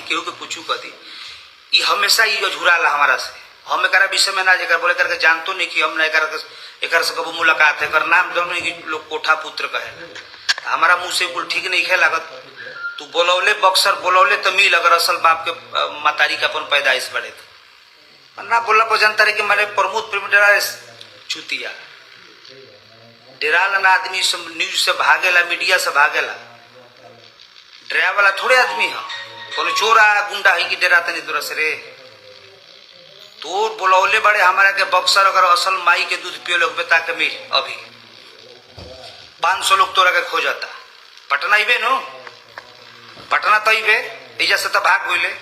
केहू के कुछ कर दी, ये हमेशा ये झुराला हमारा से। हम एक विषय में ना जेकर बोले करके जानतो नहीं कि हम ना एक से कबो मुलाकात है कर नाम जब नहीं कि लोग कोठा पुत्र कहे, हमारा मुंह से कुल ठीक नहीं खे लागत। तू बोलौले बक्सर बोलौले तो मिल, अगर असल बाप के मातारी का अपन पैदाइश बढ़े तो ना बोला पर जनता रहे कि मैंने प्रमोद प्रेम डेरा चुतिया डेराला ना आदमी न्यूज से भागेला, मीडिया से भागेला। डरा वाला थोड़े आदमी है, कोनो चोरा गुंडा है कि डेरा तनी दूर से रे। तो बोलौले बड़े हमारा के बक्सर अगर असल माई के दूध पियो लोग बेता के मिल, अभी 500 लोग तोरा के खो जाता। पटना इबे नो, पटना तो इबे एजा से तो भाग गइले।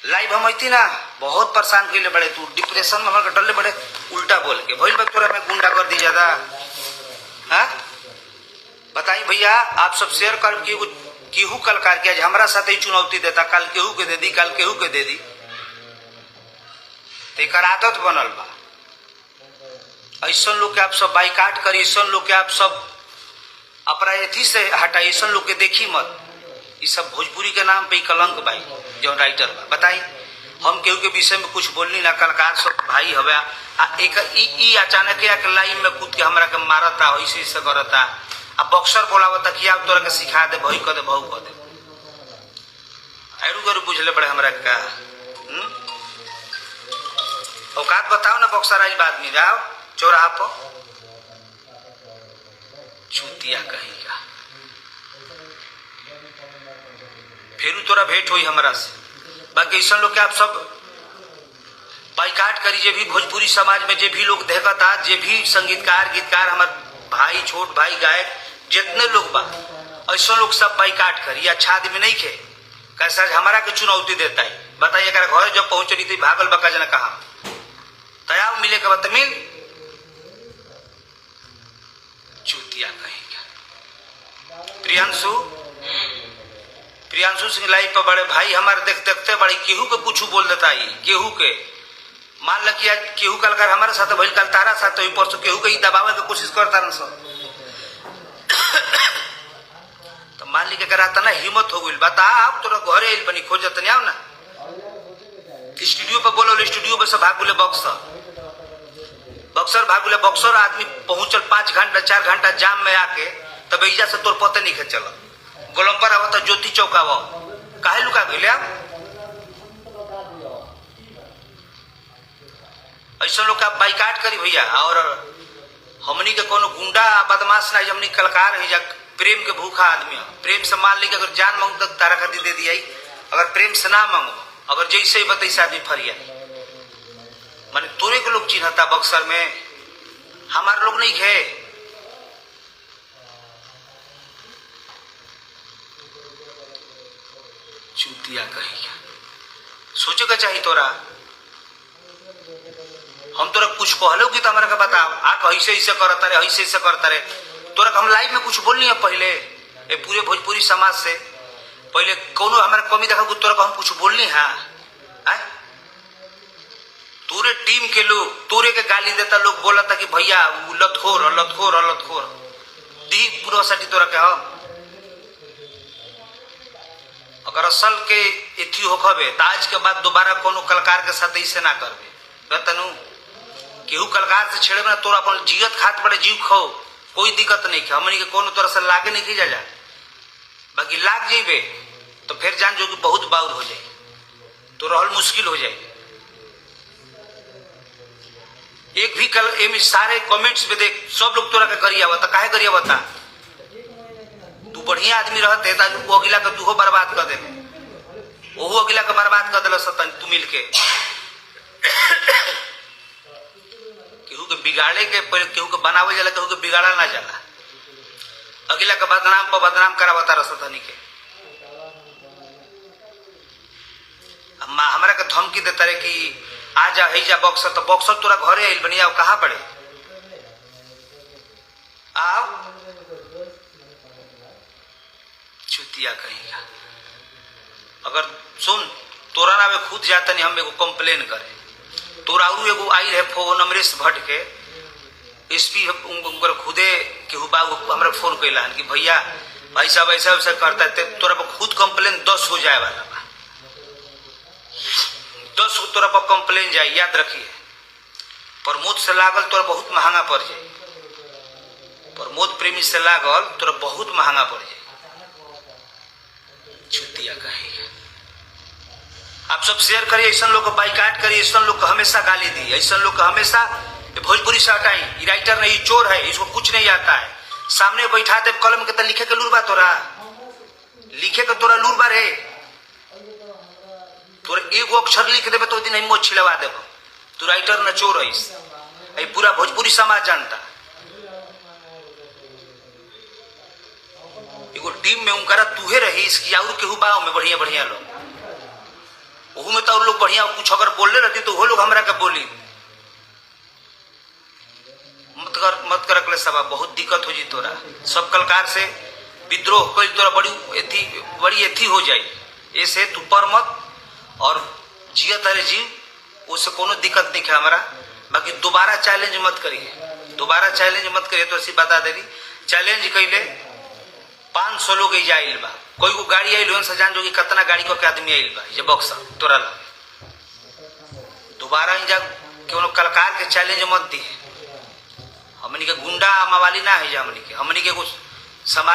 लाइव हम अती ना बहुत परेशान कइले बड़े, तू डिप्रेशन में हमर डरले बड़े उल्टा बोल के भइल बा तोरा में गुंडा कर दी ज्यादा। हाँ बताई भैया, आप सब शेयर कर केहू कलकार के आज हमारा साथ ही चुनौती देता, कल केहू के दे दी, कल केहू के दे दी। एक आदत बनल बा, ऐसा लोग के आप सब बाइकाट करी, ऐसा लोग के आप सब अपना एथी से हटा, ऐसा लोग के देखी मत। ये सब भोजपुरी के नाम पे कलंक भाई जो राइटर बा। बताई हम केहू के विषय में कुछ बोलनी ना, कलाकार सब भाई हवे एक अचानक एक लाइन में कूद के हमरा के मारता, ऐसे ऐसे करता आ बक्सर बोलावता कि आप तोरा के सिखा दे, भई कर दे, बहु कर दे। ऐरू गरू बुझले बड़े हमरा का औकात बताओ ना। बक्सर आई आदमी जाओ चौराहा पर चूतिया कहेगा, फिर तोरा भेंट हुई हमरा से। बाकी ऐसा लोग के आप सब बाइकाट करी, जे भी भोजपुरी समाज में जे भी लोग देखता, जे भी संगीतकार गीतकार हमार भाई छोट भाई गायक जितने लोग बा, ऐसा लोग सब बाइकाट करी। अच्छा आदमी नहीं खे कैसा हमारा के चुनौती देता है। बताइए घर जब पहुंचनी थी भागल बका जना कहा तयाव मिले के बाद मिल चूतिया कहेगा। प्रियांशु सिंह लाइव पर बड़े भाई हमारे देखते बड़े केहू के कुछ बोल देता है, केहू के मान ल कि आज केहू कलकार हमारे साथ भइल, कल तारा साथ हुई, परसों केहू के दबावे के कोशिश करता न सब। तो मान ली के कराता ना हिम्मत हो गई, बता आप तोरा घरे आइल बनी खोजत नहीं आओ ना, स्टूडियो पे बोलो, स्टूडियो पे से भागुले बक्सर भागुले बक्सर आदमी पहुंचल 5 घंटा 4 घंटा जाम में आके, तब एजा से तोर पता नहीं खे चल गोलम्बर आवता ज्योति चौक आव काहे लुका गइले। ऐसा लोग का बाइकाट करी भैया। और हमनी के कोनो गुंडा बदमाश ना, हमनी कलाकार है जा प्रेम के भूखा आदमी। प्रेम से मान ली कि अगर जान मांग तक तारा खातिर दे दिया, अगर प्रेम से ना मांगो, अगर जैसे ही बताइए आदमी फरिया माने तोरे के लोग चिन्हता बक्सर में, हमारे लोग नहीं खे। चूतिया कहेगा, सोचे का चाहिए तोरा। हम तोरा कुछ कहलो कि हमारा का बताओ आ ऐसे ऐसे करता रे, ऐसे ऐसे करता रे। तोरा हम लाइव में कुछ बोलनी है पहले ए पूरे भोजपुरी समाज से पहले कोनो हमारा कमी देखा तोरा हम कुछ बोलनी है। तोरे टीम के लोग तोरे के गाली देता, लोग बोला था कि भैया लतखोर लतखोर लतखोर दी पूरा साठी तोरा के हम। अगर असल के एथी होखबे तो आज के बाद दोबारा कोनो कलाकार के साथ ऐसे ना करबे। तनु केहू कलाकार से छेड़े ना, तोरा अपन जियत खात बड़े जीव खो, कोई दिक्कत नहीं। हमनी के कोनो तरह से लागे नहीं की जा, बाकी लाग जेबे तो फिर जान जो कि बहुत बाउर हो जाए, तो रहल मुश्किल हो जाए। एक भी कल एम सारे कमेंट्स में देख सब लोग तोरा के करिया बता, काहे करिया बता। तू बढ़िया आदमी रहते तो अगिला के तू बर्बाद कर दे, वो अगिला के बर्बाद कर दिला सतन तू मिल के। केहू के बिगाड़े के पहले केहू के बनावे जाला, केहू के बिगाड़ा ना जाला, अगिला के बदनाम पर बदनाम करावता रसतनी के। हमारा के धमकी देता रहे कि आजा है जा बक्सर, तो बक्सर तोरा घरे आइल बनी, आओ कहाँ पड़े आओ चुतिया कहेगा। अगर सुन तोरा ना खुद जाता नहीं, हम एगो कंप्लेन करे तोरा एगो आई रहे फोन अमरीश भट्ट के एसपी उनकर खुदे केहू बाबू हमरा फोन कैला कि भैया भाई साहब ऐसा वैसा करता है, तोरा पर खुद कंप्लेन 10 हो जाए वाला बा। 10 गो तोरा पर कंप्लेन जाए, याद रखिए। प्रमोद से लागल तोरा बहुत महंगा पड़ जाए, प्रमोद प्रेमी से लागल तोरा बहुत महंगा पड़ जाए। छुट्टिया कहेगा। आप सब शेयर करिए, ऐसा लोग को बाइकाट करिए, ऐसा लोग को हमेशा गाली दी, ऐसा लोग को हमेशा भोजपुरी से हटाई। ये राइटर नहीं, चोर है, इसको कुछ नहीं आता है। सामने बैठा दे कलम के, तो लिखे के लूरबा तोरा, लिखे के तोरा लूरबा रे। तोरा एगो अक्षर लिख देवे तो दिन हम मोछ छिलवा देव। तू राइटर न चोर है, पूरा भोजपुरी समाज जानता। एगो टीम में उनका तूहे रही, इसकी और केहू बाव में बढ़िया बढ़िया लोग, ओहू में तो लोग बढ़िया कुछ अगर बोलने रहती तो वो लोग हमरा के बोली। मत कर अगले सभा, बहुत दिक्कत हो जी तोरा। सब कलकार से विद्रोह कोई तोरा बड़ी एथी हो जाए। ऐसे तू पर मत और जिया तारे जीव, उससे कोनो दिक्कत नहीं है हमारा। बाकी दोबारा चैलेंज मत करिए, दोबारा चैलेंज मत करिए। तो ऐसी बता दे रही, चैलेंज कैले 500 लोग आइल बा, कोई को गाड़ी आइल से जान जो कि कितना गाड़ी को के आदमी आइल बा ये बक्सा तोरा ला। दोबारा जा कोनो कलकार के चैलेंज मत दी। हमनी के गुंडा मवाली ना है, हमनी के समाज